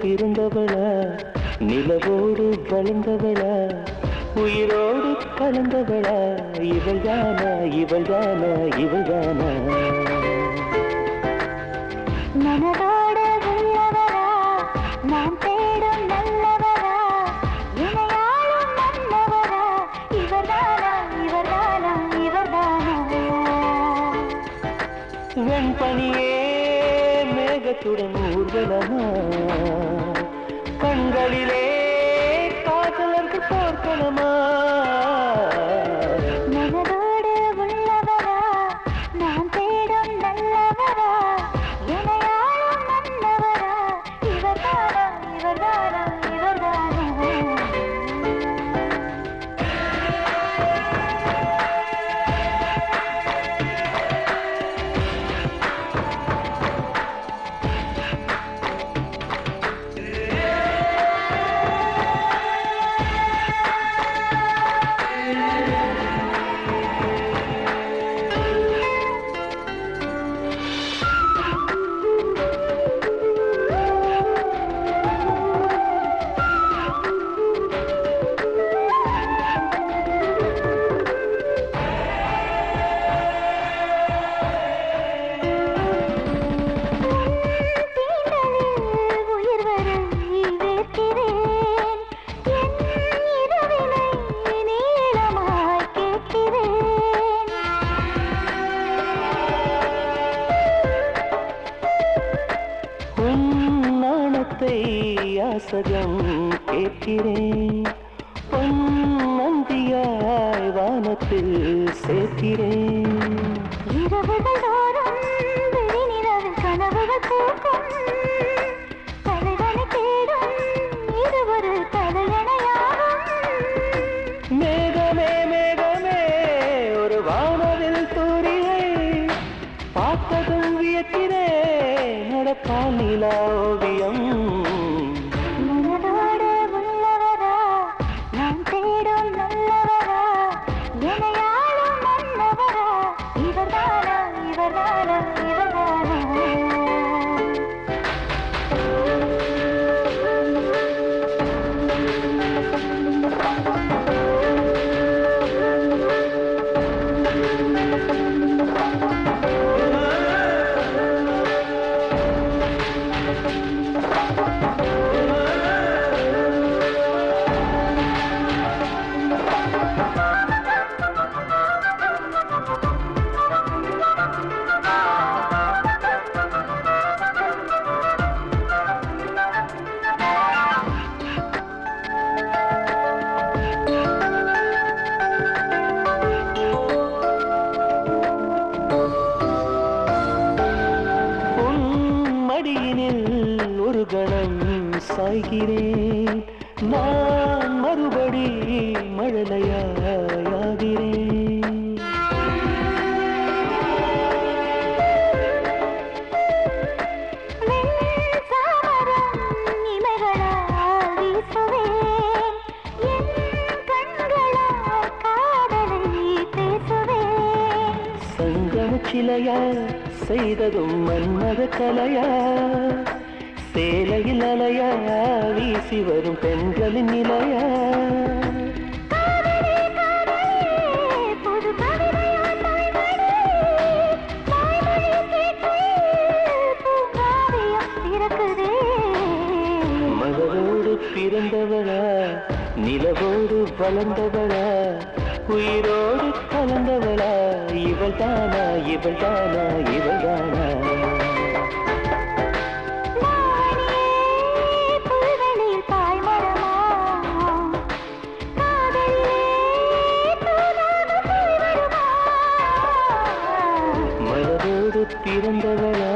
பிறந்தவளா நிலவோடு வளர்ந்தவளா உயிரோடு கலந்தவளா இவள்தானா இவள்தானா இவள்தானா மனதோடு உள்ளவரா நான் தேடும் நல்லவரா இணையாளும் மன்னவரா இவர்தானா இவர்தானா இவர்தானா வெண்பனியே மேகத்துடன் ஊர்வலமா கண்களிலே காதலர்கள் போர்க்களமா மனதோடு உள்ளவரா நான் தேடும் நல்லவரா இணையாளும் மன்னவரா இவர்தானா இவர்தானா இவர்தானா யாசகம் கேட்கிறேன் பொன்னந்தியாய் வானத்தில் சேர்க்கிறேன் இரவுகள் தோறும் விழிநிலவில் கனவுகள் பூக்கும் தலைவனை தேடும் இது ஒரு தலையணையாகும் மேகமே மேகமே ஒரு வானவில் தூரிகை பார்த்ததும் வியக்கிறேன் நடப்பால் நிலா ஓவியம் மனதோடு உள்ளவரா நான் தேடும் நல்லவரா இணையாளும் மன்னவரா இவர்தானா இவர்தானா இவர்தானா ஒரு கணம் சாய்கிறேன் நான் மறுபடி மழலையாகிறேன் சங்கம சிலையா செய்ததும் மன்மத கலையா சேலையில் அலையா வீசி வரும் பெண்களின் நிலையா மனதோடு பிறந்தவளா நிலவோடு வளர்ந்தவளா உயிரோடு கலந்தவளா இவள்தானா இவள்தானா இவள்தானா பிறந்தவளா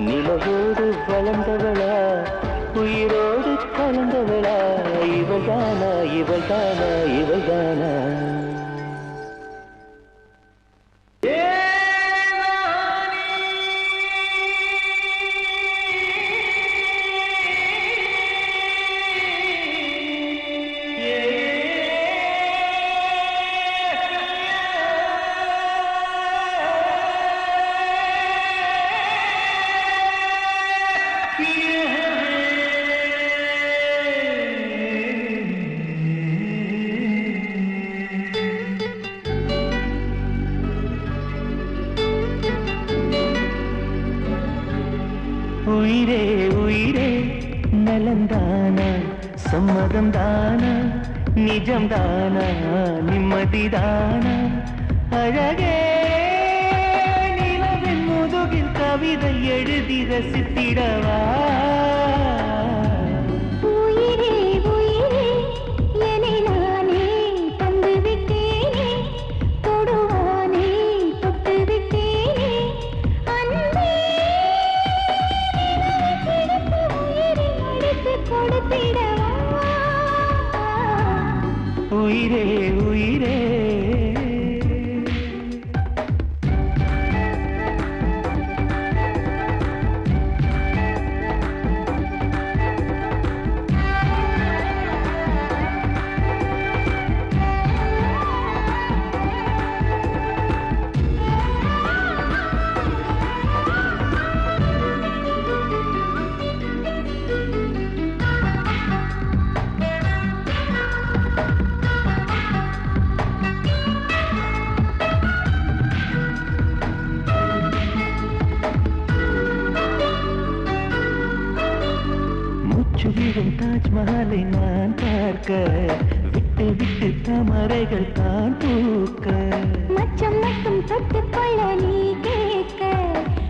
நிலவோடு வளர்ந்தவளா உயிரோடு கலந்தவளா இவள்தானா இவள்தானா இவள்தானா உள்ளந்தானா சம்மதம் தானா நிஜம் தானா நிம்மதிதானா அழகே நிலவின் முதுகில் கவிதை எழுதி ரசித்திடவா உயிரே உயிரே விழும் தாஜ்மஹாலை நான் பார்க்க விட்டு விட்டு தாமரைகள் தான் பூக்க மச்சம் மட்டும் தொட்டுக்கொள்ள நீ கேட்க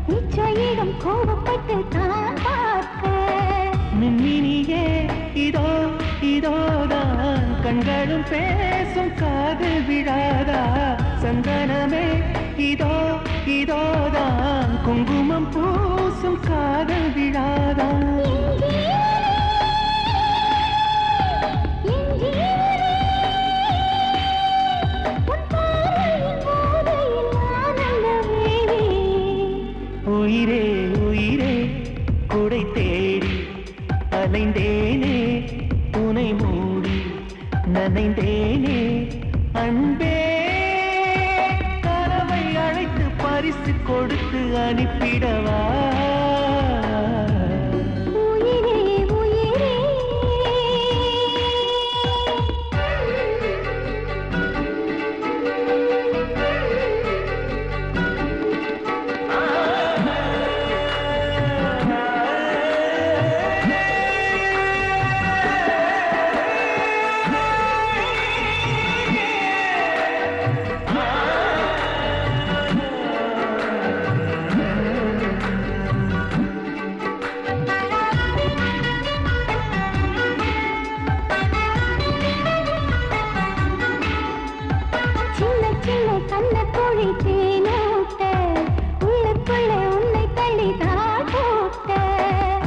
நிச்சயிடம் கோபப்பட்டு தான் பார்க்க மின்மினியே இதோ இதோதான் கண்களும் பேசும் காது விடாதா சந்தனமே இதோ இதோதான் குங்குமம் பூசும் காதல் விடாதா உயிரே உயிரே குடை தேடி அலைந்தேனே துணை மூடி நனைந்தேனே அன்பே கனவை அழைத்து பரிசு கொடுத்து அனுப்பிடவா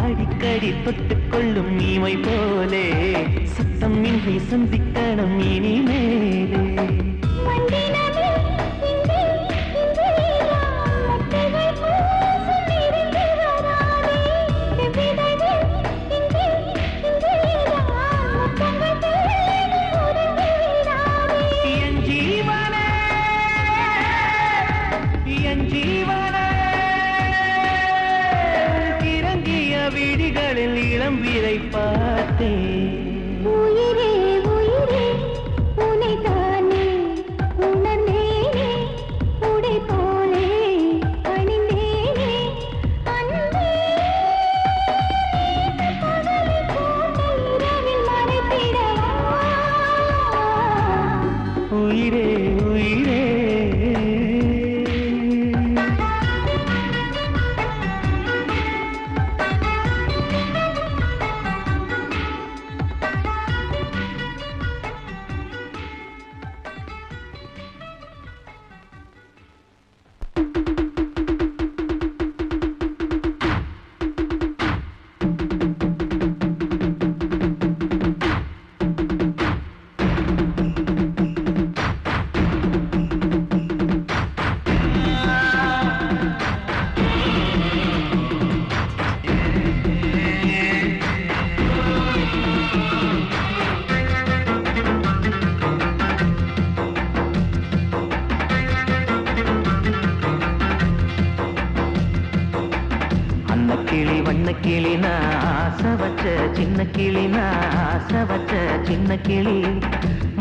அடிக்கடி தொட்டுக்கொள்ளும் நீமை போலே சத்தம் இன்றி சந்திக்கணும் இனிமேலே வீடுகளில் இளம் வீரை பார்த்தேன் உயிரே உயிரே உனைதானே உணர்ந்தேனே உடை போலே அணிந்தேனே அன்பே பகலை போன்ற இரவில் மறைத்திடவா உயிரே உயிரே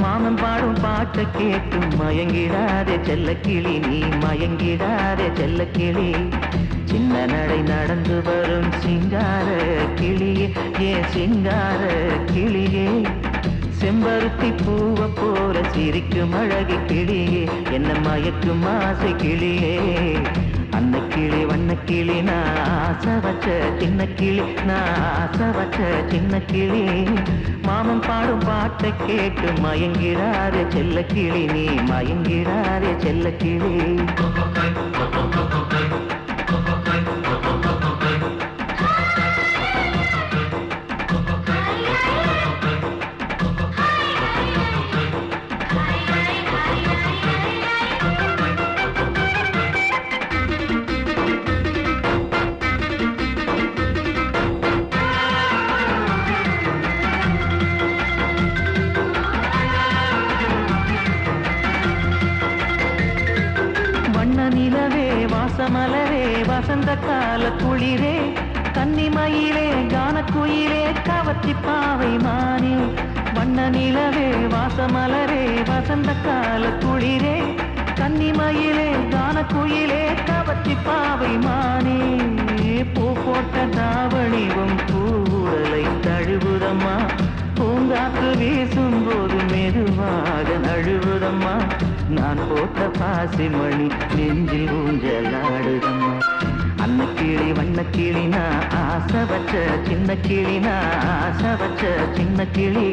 மாமன் பாடும் பாட்டை கேட்டு மயங்கிடாதே செல்லக்கிளி, நீ மயங்கிடாதே செல்லக்கிளி. சின்ன நடை நடந்து வரும் சிங்கார கிளியே, ஏன் சிங்கார கிளியே. செம்பருத்தி பூவை போல சிரிக்கும் அழகு கிளியே, என்ன மயக்கும் ஆசை கிளியே. அன்ன கிளி வண்ண கிளி, நான் ஆசை வச்ச சின்ன கிளி, நான் ஆசை வச்ச சின்ன கிளி. மாமன் பாடும் பாட்டை கேட்டு மயங்கிடாதே செல்ல கிளி, நீ மயங்கிடாதே செல்ல கிளி. நிலவே வாசமலரே வசந்த கால குளிரே, கன்னிமயிலே கானக்குயிலே கவர்ச்சி பாவை மானே. வண்ண நிலவே வாசமலரே வசந்த கால குளிரே, கன்னிமயிலே கானக்குயிலே கவர்ச்சி பாவை மானே. பூ போட்ட தாவணிவும் பூவுடலை தழுவுதம்மா, பூங்காற்று வீசும் போது மெதுவாக நழுவுதம்மா. நான் போட்ட பாசி மணி நெஞ்சில் ஊஞ்சலாடுதம்மா. அன்ன கிளி வண்ண கிளி, நான் ஆசை வச்ச சின்ன கிளி, நான் ஆசை வச்ச சின்ன கிளி.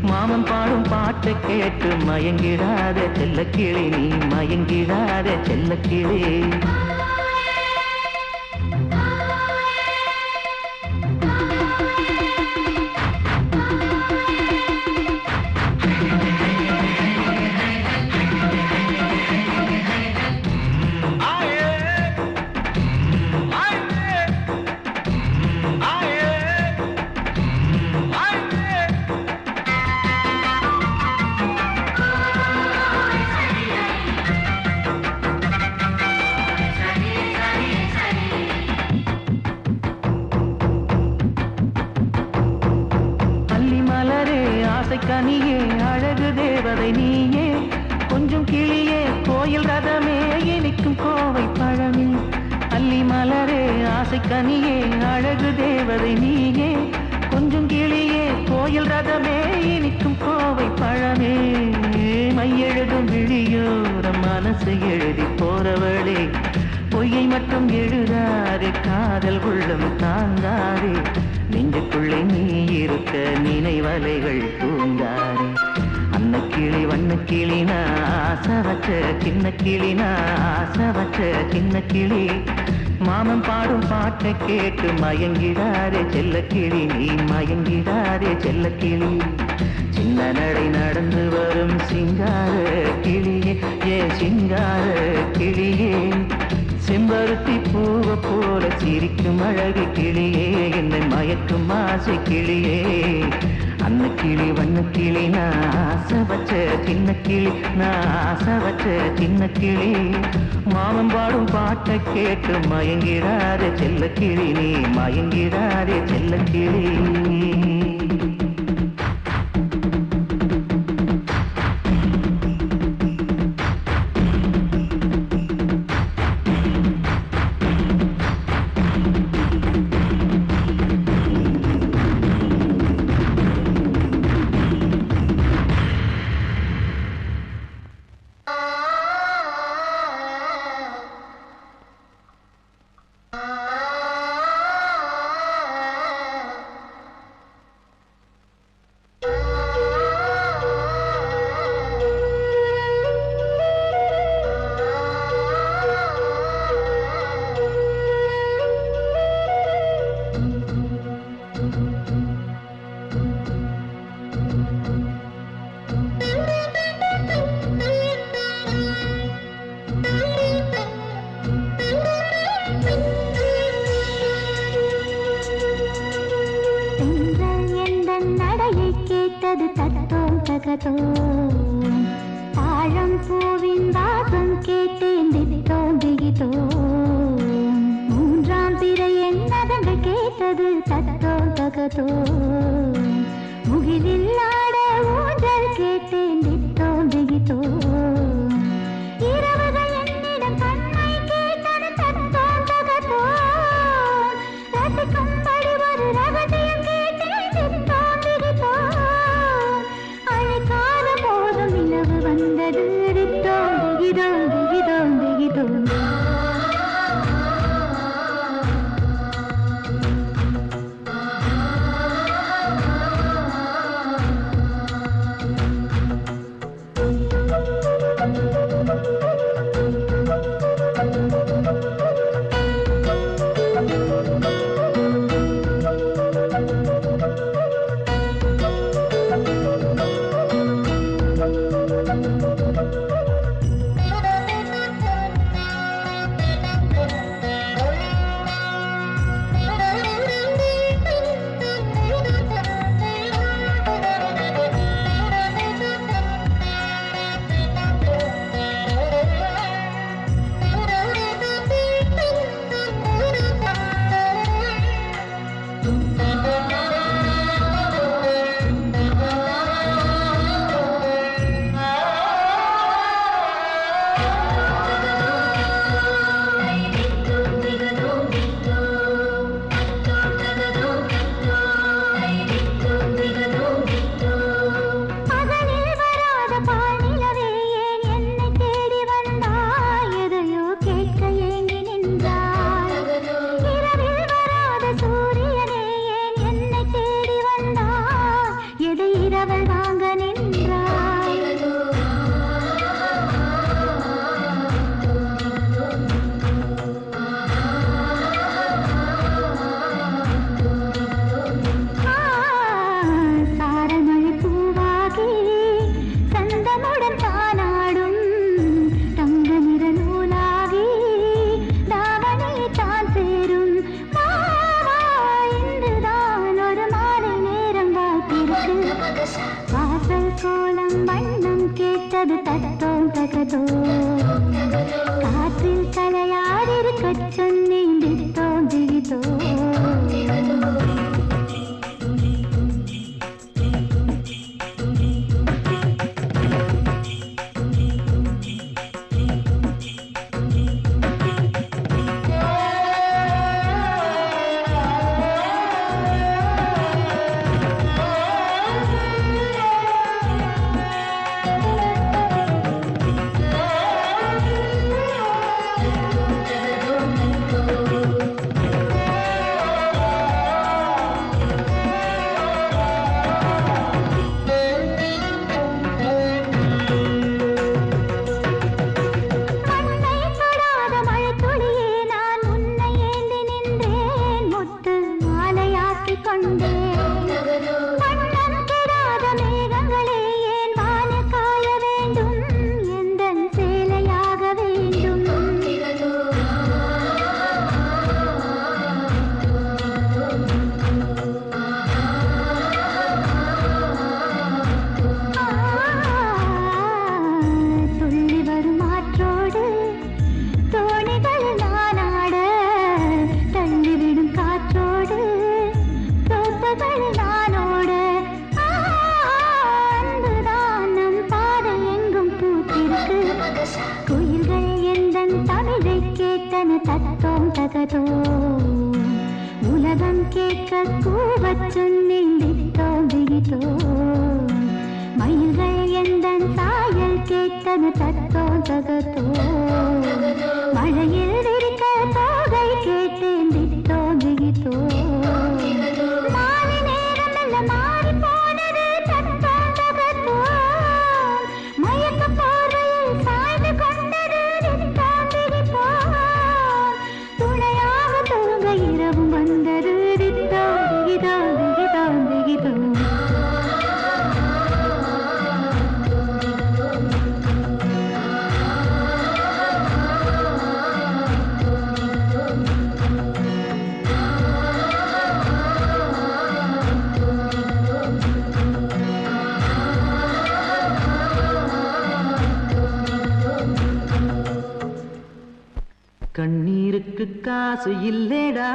மாமன் பாடும் பாட்டை கேட்டு மயங்கிடாதே செல்ல கிளி, நீ மயங்கிடாதே செல்ல கிளி. கனியே அழகு தேவதை நீயே, கொஞ்சம் கிளியே கோயில் ரதமே இனிக்கும் கோவை பழமே. அல்லி மலரே ஆசை கனியே அழகு தேவதை நீயே, கொஞ்சம் கிளியே கோயில் ரதமே இனிக்கும் கோவை பழமே. மையெழுதும் விழியோர மனசை எழுதி போறவளே, பொய்யை மட்டும் எழுதாதே காதல் உள்ளம் தாங்காதே. நெஞ்சுக்குள்ளே நீ இருக்க நினைவலைகள் தூங்காதே. அன்ன கிளி வண்ண கிளி, நான் ஆசை வச்ச சின்ன கிளி, நான் ஆசை வச்ச சின்ன கிளி. மாமன் பாடும் பாட்டை கேட்டு மயங்கிடாதே செல்ல கிளி, நீ மயங்கிடாதே செல்ல கிளி. சின்ன நடை நடந்து வரும் சிங்கார கிளியே, ஏ சிங்கார கிளியே. செம்பருத்தி பூவை போல சிரிக்கும் அழகு கிளியே, என்னை மயக்கும் ஆசை கிளியே. அன்ன கிளி வண்ண கிளி, நான் ஆசை வச்ச சின்ன கிளி, நான் ஆசை வச்ச சின்ன கிளி. மாமன் பாடும் பாட்டை கேட்டு மயங்கிடாதே செல்ல கிளி, நீ மயங்கிடாதே செல்ல கிளி. தாழம் பூவின் வாசம் கேட்டேன் தித்தோம் திகித்தோம். மூன்றாம் பிறை என்னதங்கள் கேட்டது தத்தோம் தகத்தோம். முகிலில் ஆட ஊஞ்சல் கேட்டேன் கேட்டது தத்தோம் தகதோ காற்றில் தலையாடிருக்கச் சொன்னேன் தித்தோம் திகிதோ உலகம் கேட்க கூவச் சொன்னேன் தித்தோம் திகிதோ மயில்கள் எந்தன் சாயல் கேட்டன தத்தோம் தகதோ மழையில் விரிக்க தோகை கேட்டேன் தித்தோம் திகிதோ மாலை நேரம் அல்ல மாறி போனது தத்தோம் தகதோ மயக்க பார்வையில் சாய்ந்து கொண்டது தித்தோம் திகிதோ துணையாக தூங்க இரவும் வந்தது தித்தோம் திகிதோம் திகிதோம் திகிதோம் கண்ணீருக்கு காசு இல்லேடா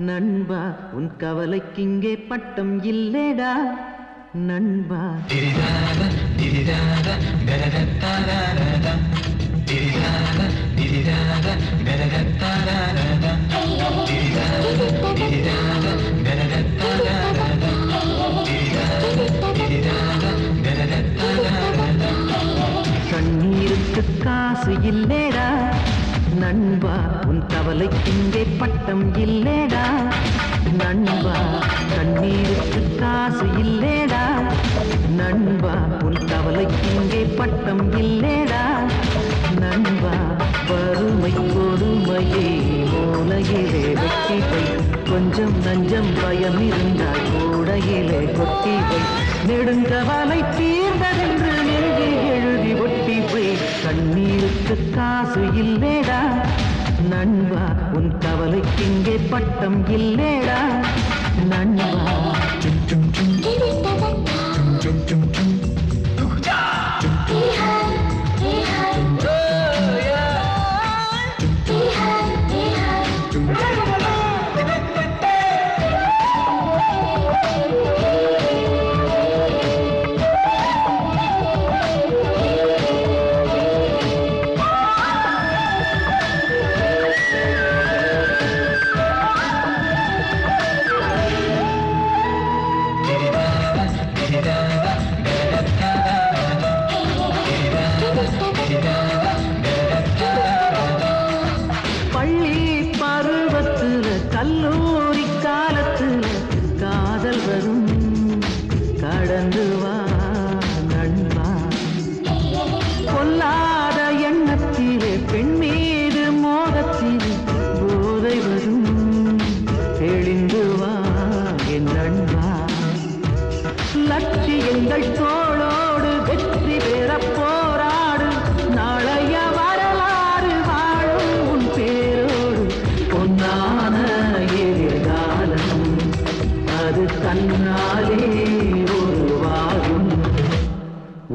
நண்பா உன் கவலைக்கு இங்கே பட்டம் இல்லேடா நண்பா கண்ணீருக்கு காசு இல்லேடா நண்பா உன் கவலைக்கு இங்கே பட்டம் இல்லேடா நண்பா கண்ணீருக்கு காசு இல்லேடா நண்பா உன் கவலைக்கு இங்கே பட்டம் இல்லேடா நண்பா வறுமை கொடுமையே மூலையிலே வெட்டிவை கொஞ்சம் நஞ்சம் பயம் இருந்தால் கூடையிலே கொட்டிவை நெடுங்கவலை தீர்ந்ததென்று நெஞ்சே எழுதி ஒட்டிவை கண்ணீருக்கு காசு இல்லேடா நண்பா உன் கவலைக்கு இங்கே பட்டம் இல்லேடா நண்பா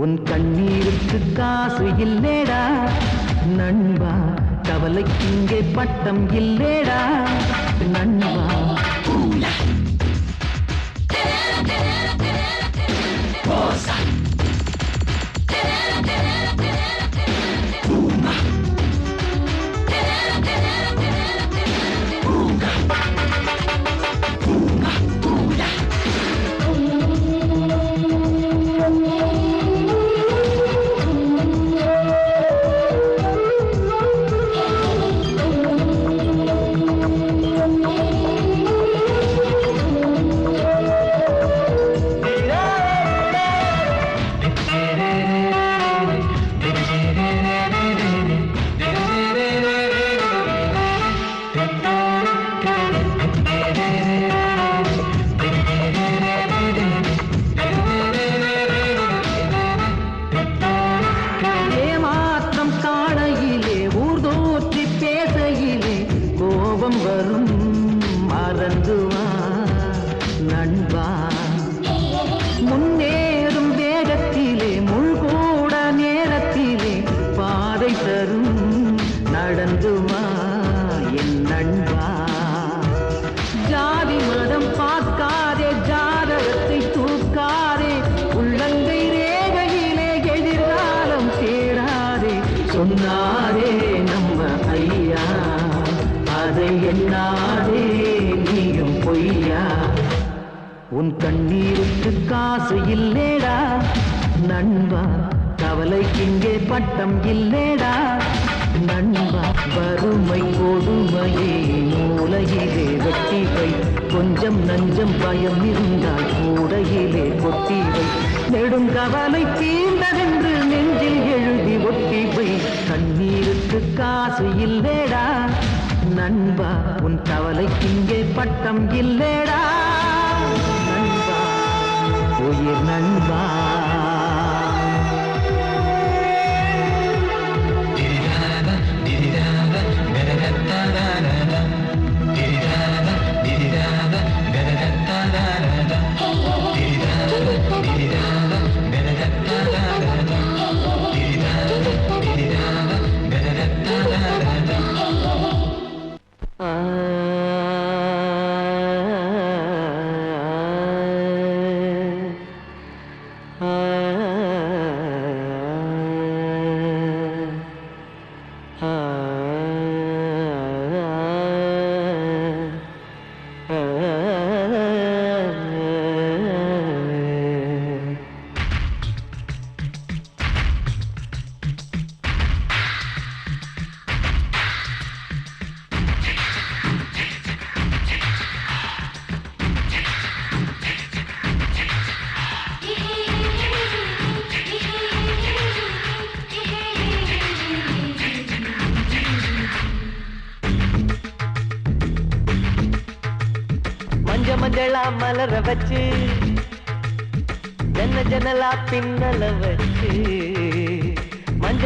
உன் கண்ணீருக்கு காசு இல்லேடா நண்பா கவலைக்கு இங்கே பட்டம் இல்லேடா நண்பா உன் கண்ணீருக்கு காசு இல்லேடா நண்பா கவலைக்கு இங்கே பட்டம் இல்லேடா நண்பா வறுமை கொடுமையே மூலையிலே வெட்டிவை கொஞ்சம் நஞ்சம் பயம் இருந்தால் கூடையிலே கொட்டிவை நெடுங்கவலை தீர்ந்ததென்று நெஞ்சில் எழுதி ஒட்டிவை கண்ணீருக்கு காசு இல்லேடா நண்பா உன் கவலைக்கு இங்கே பட்டம் இல்லேடா நண்பா உயிர் நண்பா மஞ்சளா மலர வச்சு ஜன்னலா பின்னல வச்சு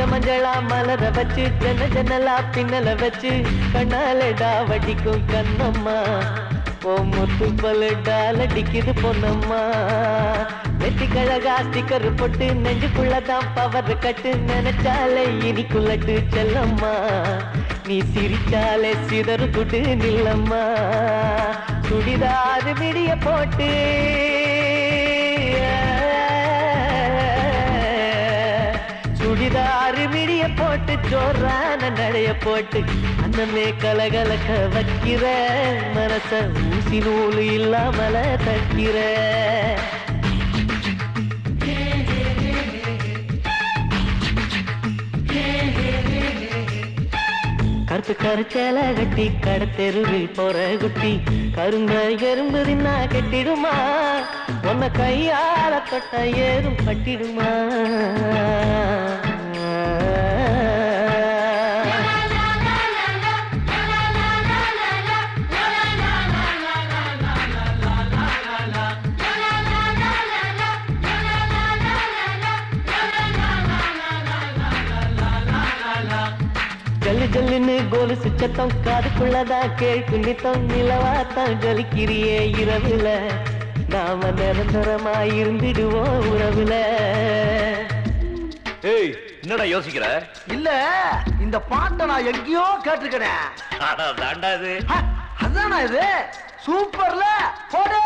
மஞ்சளா மலர வச்சு ஜன்னலா பின்னல வச்சு கண்ணாலடா வடிக்கும் கண்ணம்மா ஓ முத்து பல்லடால் அடிக்குது பொன்னம்மா வெட்டி கழகா ஸ்டிக்கர் போட்டு நெஞ்சுக்குள்ளதான் பவர் கட்டு நினைச்சாலே இனிக்குள்ளட்டு செல்லம்மா நீ சிரிச்சாலே சிதறு துட்டு நில்லம்மா சுடிதாது விடிய போட்டு சுடிதாரு விடிய போட்டு ஜோரான நடைய போட்டு அன்னமே கலகலக்க வைக்கிற மனச ஊசி நூலு இல்லாமல தக்கிற கருப்பு கருச்சேல கட்டி கடத்தெருவில் போற குட்டி கருங்க எறும்பு தின்னா கெட்டிடுமா உன்ன கையால தொட்ட ஏறும் பட்டிடுமா ஜல்லு ஜல்லுன்னு கோலுசு சத்தம் காதுக்குள்ளதான் கேட்கும் நித்தம் நிலவாத்தான் ஜொலிக்கிறியே இரவுல நாம நிரந்தரமாயிருந்திடுவோம் உறவுல ஏய் என்னடா யோசிக்கிற? இல்ல இந்த பாட்டை நான் எங்கேயோ கேட்டிருக்கேன். தாண்டா இது. அதானா இது? சூப்பர்ல போடு.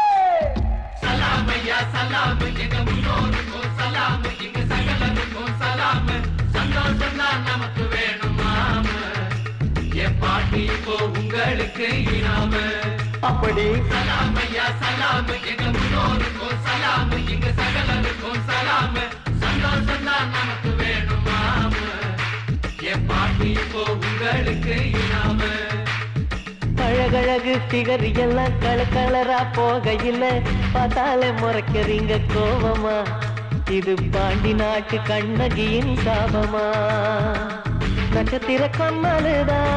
சலாம் ஐயா சலாம், எங்க முன்னோருக்கும் சலாம், எங்க சகலருக்கும் சலாம். சந்தோஷம் தான் நமக்கு வேணுமாம, என் பாட்டு இப்போ உங்களுக்கு இனாம. அப்படி சலாம் ஐயா சலாம், எங்க முன்னோருக்கும் சலாம், எங்க சகலருக்கும் சலாம். சந்தோஷம் தான் நமக்கு வேணுமாம, என் பாட்டு இப்போ உங்களுக்கு இனாம. அழகழகு பிகர் எல்லாம் கலரா போகையில பார்த்தாலே முறைக்கிறீங்க கோபமா? இது பாண்டி நாட்டு கண்ணகியின் சாபமா? நட்சத்திர கம்மலுதான்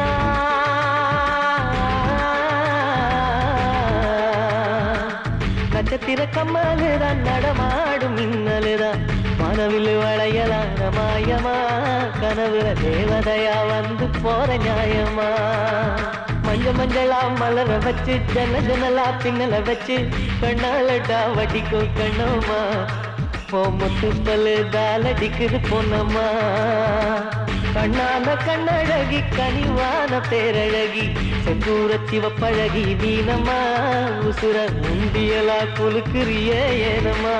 நட்சத்திர கம்மலுதான் நடமாடும் மின்னலுதான் மனவில் வளையலான மாயமா? கனவுல தேவதையா வந்து போற நியாயமா? மஞ்ச மஞ்சளா மலர வச்சு ஜனலா பின்னல வச்சு கண்ணாலடா வடிக்கும் கண்ணம்மா. ஓ முத்து பல்லு தாலடிக்குது பொன்னம்மா. கண்ணான கண்ணழகி கனிவான பேரழகி செந்தூர சிவப்பழகி நீனம்மா. உசுர உண்டியலா குலுக்குறிய ஏனம்மா?